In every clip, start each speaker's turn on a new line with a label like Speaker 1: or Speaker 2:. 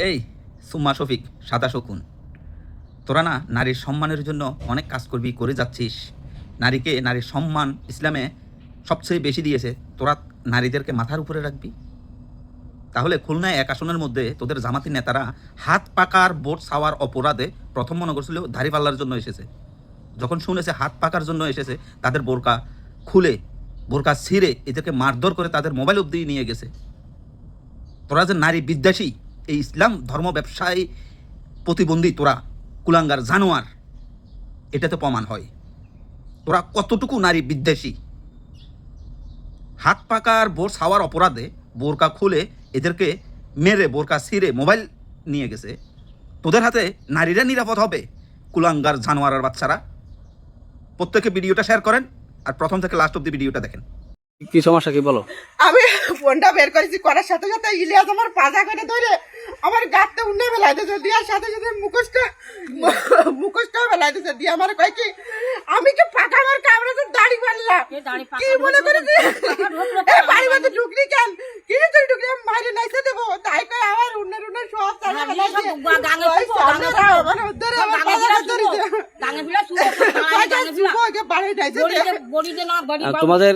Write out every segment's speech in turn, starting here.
Speaker 1: এই সুম্মা শফিক, সাদা শকুন, তোরা না নারীর সম্মানের জন্য অনেক কাজ করবি, করে যাচ্ছিস। নারীকে, নারীর সম্মান ইসলামে সবচেয়ে বেশি দিয়েছে, তোরা নারীদেরকে মাথার উপরে রাখবি? তাহলে খুলনায় এক আসনের মধ্যে তোদের জামাতি নেতারা হাত পাকার ভোট চাওয়ার অপরাধে প্রথম মনে করছিল দাড়িপাল্লার জন্য এসেছে। যখন শুনেছে হাত পাকার জন্য এসেছে, তাদের বোরকা খুলে, বোরকা ছিঁড়ে এদেরকে মারধর করে তাদের মোবাইল অবধি নিয়ে গেছে। তোরা যে নারী বিদ্বেষী, এই ইসলাম ধর্ম ব্যবসায়ী প্রতিবন্ধী তোরা কুলাঙ্গার জানোয়ার, এটাতে প্রমাণ হয় তোরা কতটুকু নারী বিদ্বেষী। হাত পাকার ভোট চাওয়ার অপরাধে বোরকা খুলে এদেরকে মেরে, বোরকা ছিঁড়ে মোবাইল নিয়ে গেছে। তোদের হাতে নারীরা নিরাপদ হবে? কুলাঙ্গার জানোয়ারের বাচ্চারা। প্রত্যেকে ভিডিওটা শেয়ার করেন আর প্রথম থেকে লাস্ট অব্দি ভিডিওটা দেখেন।
Speaker 2: কি সমস্যা কি বলো?
Speaker 3: আমি ফোনটা বের করেছি, করার সাথে সাথে ইলিয়াস আমার পাজা করে ধরে আমার গাঁটটা উন্নে ফেলাই দিয়েছে, দেওয়ার সাথে সাথে মুখোশটা ফেলাই দিয়েছে, দিয়ে আমার কয় কি আমি কি ফাঁকা আমার কামড়ে তো দাড়ি পারলাম কি মনে করেছি বাড়ি মধ্যে ঢুকলি কেন, কি তুই ঢুকলি আমি বাইরে নাইতে দেবো, তাই কয় আমার উন্নের সব চালা ফেলাইছে
Speaker 2: তোমাদের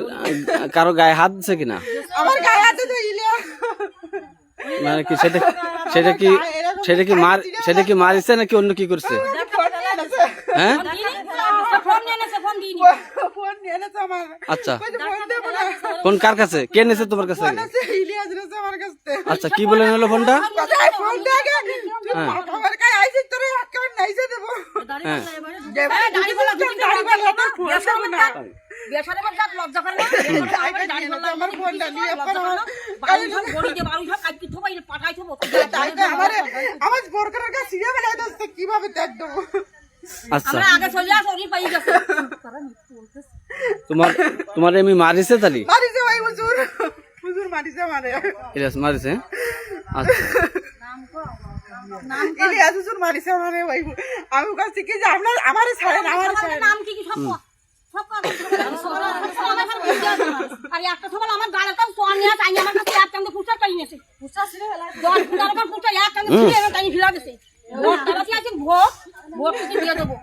Speaker 2: কারো গায়ে হাত দিচ্ছে কিনা?
Speaker 3: আমার গায়ে হাত দিয়েছে ইলিয়াস।
Speaker 2: মানে কি সেটা কি মারিছে নাকি অন্য কি করছে? হ্যাঁ, আচ্ছা, ফোন কার কাছে? কে নেছে তোমার কাছে? আচ্ছা, কি বলে নিল ফোনটা?
Speaker 3: কিভাবে দেখবো?
Speaker 2: আচ্ছা, তোমার এমনি মারিছে তালি?
Speaker 3: মারিছে ভাই, হুজুর মারিছে আমারে।
Speaker 2: ইলিয়াস মারিছে? আচ্ছা,
Speaker 3: ইলিয়াস হুজুর মারিছে আমারে ভাই। আমি কাছে কি যে আপনার আমারে ছাড়েন, আমারে ছাড়েন। নাম কি সব সব আর একটা সকাল আমার গালাটাও সোয়ান নিয়ে চাই আমার কাছে এক কান্দে ফুসা চাই নিয়েছে, ফুসা ছিল হেলা 10 ফুটার পর ফুসা এক কান্দে ছিল তাই ফিরা দিয়েছে। ভোট দাবাতি আছে, ভোট দিয়ে দেবো।